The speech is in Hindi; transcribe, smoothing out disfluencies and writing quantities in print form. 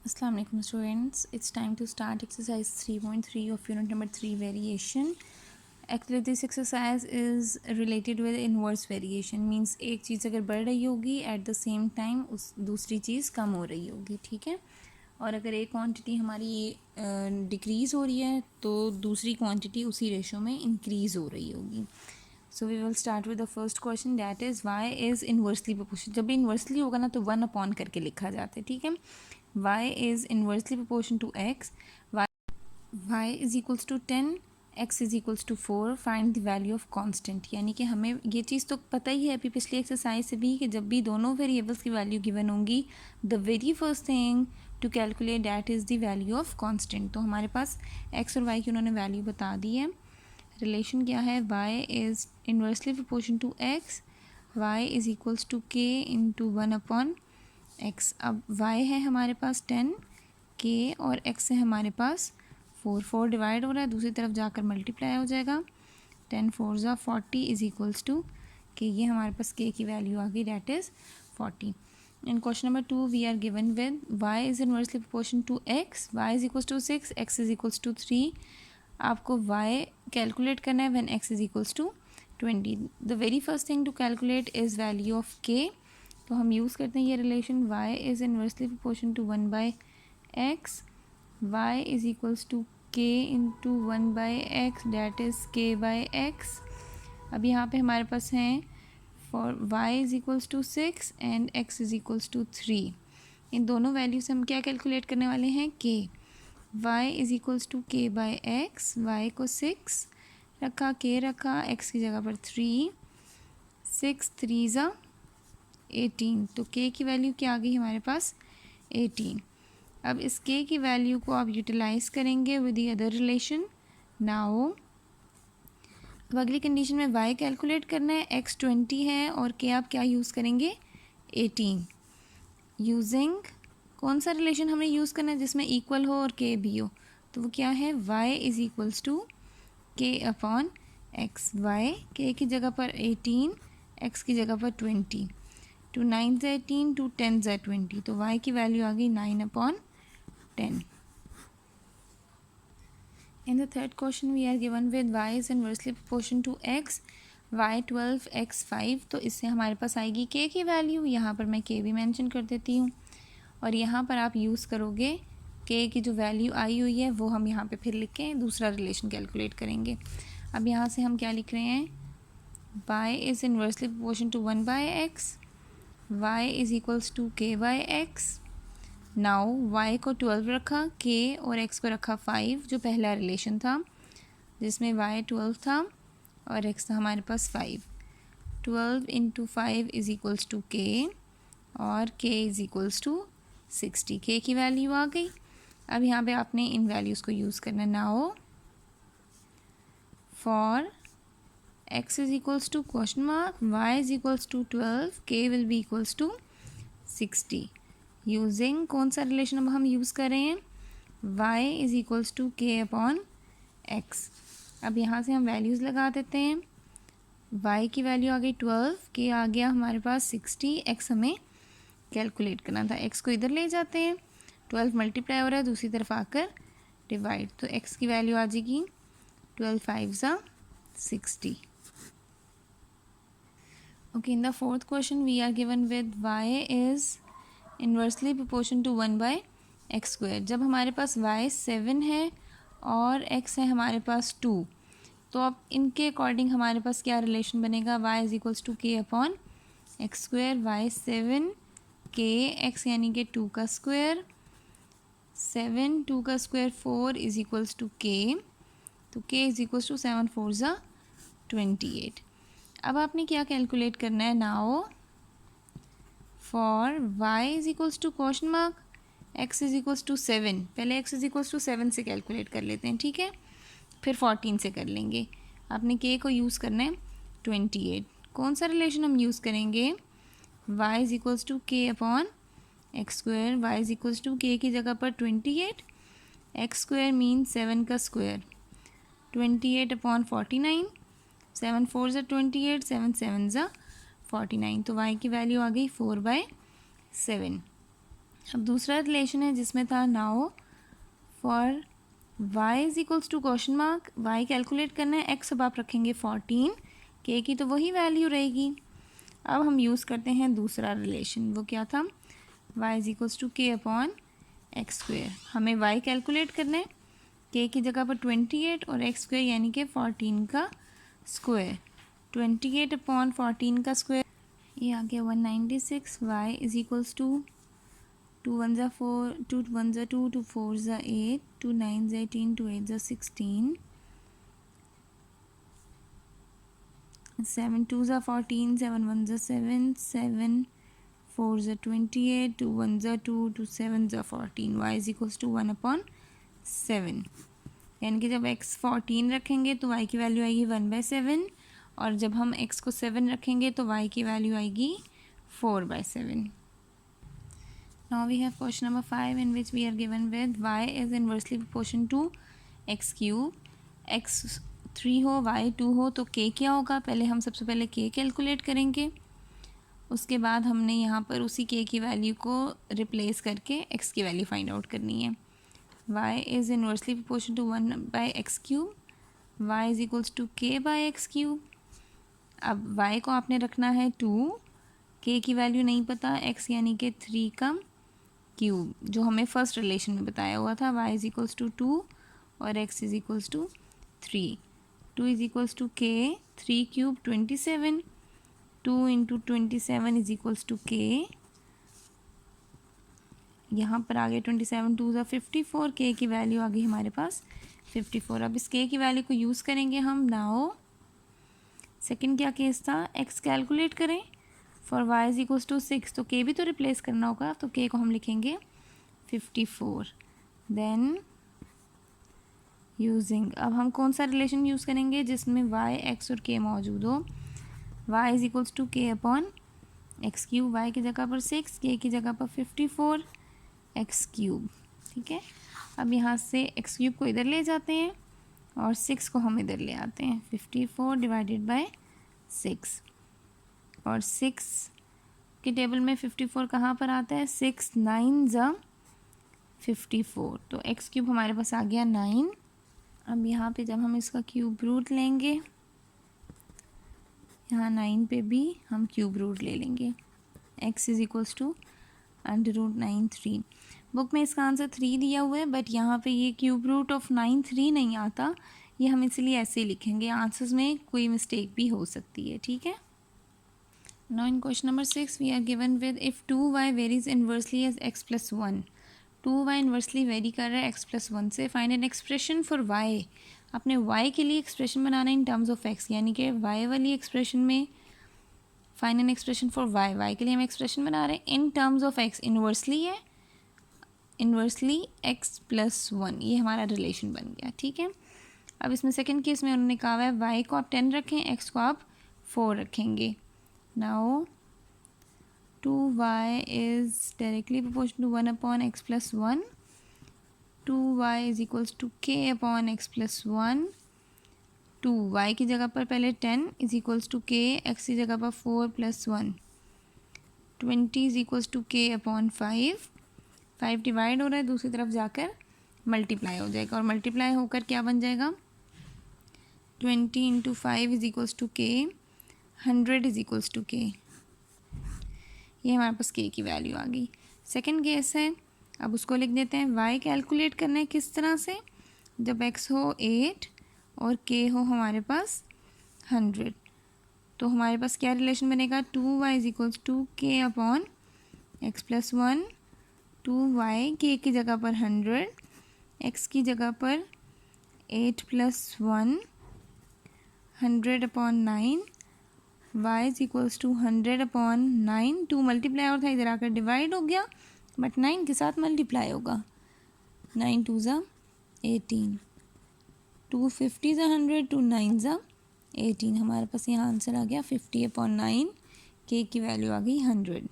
Assalamu alaikum students, it's time to start exercise 3.3 of unit number 3 variation. Actually this exercise is related with inverse variation, means एक चीज़ अगर बढ़ रही होगी at the same time उस दूसरी चीज़ कम हो रही होगी, ठीक है। और अगर एक क्वांटिटी हमारी डिक्रीज़ हो रही है तो दूसरी क्वांटिटी उसी रेशो में इंक्रीज़ हो रही होगी। So we will start with the first question, that is Y is inversely proportional. जब भी इन्वर्सली होगा ना तो 1 अपॉन करके लिखा जाता है, ठीक है। y is inversely proportional to x, y is equals to 10, x is equals to 4, find the value of constant। यानी कि हमें ये चीज़ तो पता ही है अभी पिछली एक्सरसाइज से भी कि जब भी दोनों वेरिएबल्स की वैल्यू गिवन होंगी the very first thing to calculate that is the value of constant. तो हमारे पास x और y की उन्होंने वैल्यू बता दी है। रिलेशन क्या है, y is inversely proportion to x, y is equals to k into 1/x। अब y है हमारे पास 10, k और x है हमारे पास 4 डिवाइड हो रहा है, दूसरी तरफ जाकर मल्टीप्लाई हो जाएगा। 10 4 ज़ा 40 इज़ इक्वल्स टू k। ये हमारे पास k की वैल्यू आ गई, that is 40। In question number 2 we are given with y is inversely proportion to x, y is equals to 6, x is equals to 3। आपको y कैलकुलेट करना है when x is equals to 20। The very first thing to calculate is value of k। तो हम यूज़ करते हैं ये relation y is inversely proportion to 1/x, y is equals to k into 1/x, that is k/x। अब यहाँ पे हमारे पास हैं for y is equals to 6 and x is equals to 3। इन दोनों वैल्यू से हम क्या कैलकुलेट करने वाले हैं, k। y is equals to k/x, y को 6 रखा, k रखा, x की जगह पर 3, 6 3 ज़ा 18। तो k की वैल्यू क्या आ गई हमारे पास, 18। अब इस k की वैल्यू को आप यूटिलाइज़ करेंगे with the other relation. Now अब अगली कंडीशन में y कैलकुलेट करना है, x 20 है और k आप क्या यूज़ करेंगे, 18। यूजिंग कौन सा रिलेशन हमें यूज़ करना है जिसमें इक्वल हो और k भी हो, तो वो क्या है, y is equals to k upon x। y k की जगह पर 18, x की जगह पर 20, 2 9 ज़ा 18, 2 10 ज़ा 20। तो y की वैल्यू आ गई 9/10। In the third question we are given with y is inversely proportion to x, y 12, x 5। तो इससे हमारे पास आएगी k की वैल्यू, यहाँ पर मैं k भी मेंशन कर देती हूँ और यहाँ पर आप यूज़ करोगे k की जो वैल्यू आई हुई है वो हम यहाँ पे फिर लिख के दूसरा रिलेशन कैलकुलेट करेंगे। अब यहाँ से हम क्या लिख रहे हैं, y is inversely proportion to 1/x, y is equals to k/x। Now y को 12 रखा, k और x को रखा 5, जो पहला रिलेशन था जिसमें y 12 था और x था हमारे पास 5। 12 into 5 is equals to k और k is equals to 60। k की वैल्यू आ गई। अब यहाँ पे आपने इन वैल्यूज़ को यूज़ करना। Now for x is equals to question mark, y is equals to 12, k will be equals to 60। Using कौन सा रिलेशन अब हम यूज़ कर रहे हैं, y is equals to k upon x। अब यहाँ से हम वैल्यूज़ लगा देते हैं। y की वैल्यू आ गई 12, k आ गया हमारे पास 60, x हमें कैलकुलेट करना था। x को इधर ले जाते हैं, 12 मल्टीप्लाई हो रहा है, दूसरी तरफ आकर डिवाइड, तो x की वैल्यू आ जाएगी 12 5 ज़ा 60। Okay, in the fourth question we are given with y is inversely proportion to 1/x²। जब हमारे पास y 7 है और x है हमारे पास 2, तो अब इनके अकॉर्डिंग हमारे पास क्या रिलेशन बनेगा, y is equals to k upon x²। y 7 k x यानी कि 2 का स्क्वायर, 7 2 का square 4 is equals to k, तो k इज़ इक्वल्स टू 7 4 ज़ा 28। अब आपने क्या कैलकुलेट करना है, now for y is equals to question mark, x is equals to 7। पहले x इज़ इक्वल्स टू 7 से कैलकुलेट कर लेते हैं, ठीक है, फिर 14 से कर लेंगे। आपने k को यूज़ करना है 28। कौन सा रिलेशन हम यूज़ करेंगे, y is equals to k upon x²। y is equals to k की जगह पर 28, x² मीन 7 का स्क्वायर, 28 अपॉन 49, 7 4 ज़ा 28, 7 7 ज़ा 49। तो y की वैल्यू आ गई 4/7। अब दूसरा रिलेशन है जिसमें था now for y is equals to question mark, y calculate करना है, x अब आप रखेंगे 14, k की तो वही वैल्यू रहेगी। अब हम यूज़ करते हैं दूसरा रिलेशन, वो क्या था, y is equals to k upon X square. हमें y कैलकुलेट करना है, k की जगह पर 28 और x स्क्वेयर यानी कि 14 का स्क्वायर, 28 अपॉन 14 का स्क्वायर, ये आ गया 196। y इज इक्वल्स टू 2 1 ज़ा 4, 2 1 ज़ा 2, 2 4 ज़ा 8, 2 9 ज़ा 18, 2 8 ज़ा 16, 7 2 ज़ा 14, 7 1 ज़ा 7, 7 4 ज़ा 28, 2 1 ज़ा 2, 2 7 ज़ा 14, y is equals to 1 upon 7। यानी कि जब x 14 रखेंगे तो y की वैल्यू आएगी 1/7, और जब हम x को 7 रखेंगे तो y की वैल्यू आएगी 4/7। Now we have question number 5 in which we are given with y is inversely proportion to x cube, x 3 हो y 2 हो तो k क्या होगा, पहले हम सबसे पहले k कैलकुलेट करेंगे, उसके बाद हमने यहाँ पर उसी k की वैल्यू को रिप्लेस करके x की वैल्यू फाइंड आउट करनी है। y is inversely proportion to 1/x cube, y is equals to k/x cube। अब y को आपने रखना है 2, k की वैल्यू नहीं पता, x यानी कि 3 का क्यूब, जो हमें फर्स्ट रिलेशन में बताया हुआ था, y इज इक्वल्स टू 2 और x is equals to 3, 2 is equals to k, 3 cube 27, 2 into 27 is equals to k, यहाँ पर आ गए 27, 2 ज़ा 54, k की वैल्यू आ गई हमारे पास 54। अब इस k की वैल्यू को यूज़ करेंगे हम। नाउ सेकंड क्या केस था, x कैलकुलेट करें for y is equals to 6, तो k भी तो रिप्लेस करना होगा, तो k को हम लिखेंगे 54। देन यूजिंग, अब हम कौन सा रिलेशन यूज़ करेंगे जिसमें y x और k मौजूद हो, y is equals to k upon X cube, y की जगह पर 6, k की जगह पर 54 एक्स क्यूब। ठीक है, अब यहाँ से एक्स क्यूब को इधर ले जाते हैं और 6 को हम इधर ले आते हैं, 54 डिवाइडेड बाय 6, और 6 के टेबल में 54 कहाँ पर आता है, 6 9 ज़ा 54, तो एक्स क्यूब हमारे पास आ गया 9। अब यहाँ पे जब हम इसका क्यूब रूट लेंगे, यहाँ 9 पे भी हम क्यूब रूट ले लेंगे, x is equals to √9 3। Book में इसका आंसर 3 दिया हुआ है, बट यहाँ पे ये क्यूब रूट ऑफ 9 3 नहीं आता, ये हम इसलिए ऐसे ही लिखेंगे, आंसर्स में कोई मिस्टेक भी हो सकती है। ठीक है, now in question number 6 we are given with if 2y varies inversely as x + 1, 2y inversely vary कर रहा है x + 1 से, find an expression for y। अपने y के लिए एक्सप्रेशन बनाना इन टर्म्स ऑफ x, यानी कि y वाली एक्सप्रेशन में find an expression for y के लिए हम एक्सप्रेशन बना रहे हैं in terms of x, inversely है, इन्वर्सली x + 1, ये हमारा रिलेशन बन गया। ठीक है, अब इसमें सेकंड केस में उन्होंने कहा है y को आप 10 रखें, x को आप 4 रखेंगे। Now 2y is directly proportional to 1 upon x + 1, 2y is equals to k upon x + 1, 2y की जगह पर पहले 10 is equals to k, x की जगह पर 4 + 1, 20 is equals to k upon 5, 5 divide हो रहा है, दूसरी तरफ जाकर मल्टीप्लाई हो जाएगा, और मल्टीप्लाई होकर क्या बन जाएगा, 20 into 5 is equals to k, 100 is equals to k। ये हमारे पास k की वैल्यू आ गई। सेकंड केस है, अब उसको लिख देते हैं। y कैलकुलेट करना है किस तरह से, जब x हो 8 और k हो हमारे पास 100, तो हमारे पास क्या रिलेशन बनेगा, 2y is equals to k upon x + 1, 2y k की जगह पर 100, x की जगह पर 8 + 1, 100 upon 9, y is equals to 100 upon 9, 2 multiply और था, इधर आकर डिवाइड हो गया, बट 9 के साथ मल्टीप्लाई होगा, 9 2 ज़ा 18, 2 50 ज़ा 100, 2 9 ज़ा 18, हमारे पास यहाँ आंसर आ गया 50 अपॉन 9, k की वैल्यू आ गई 100।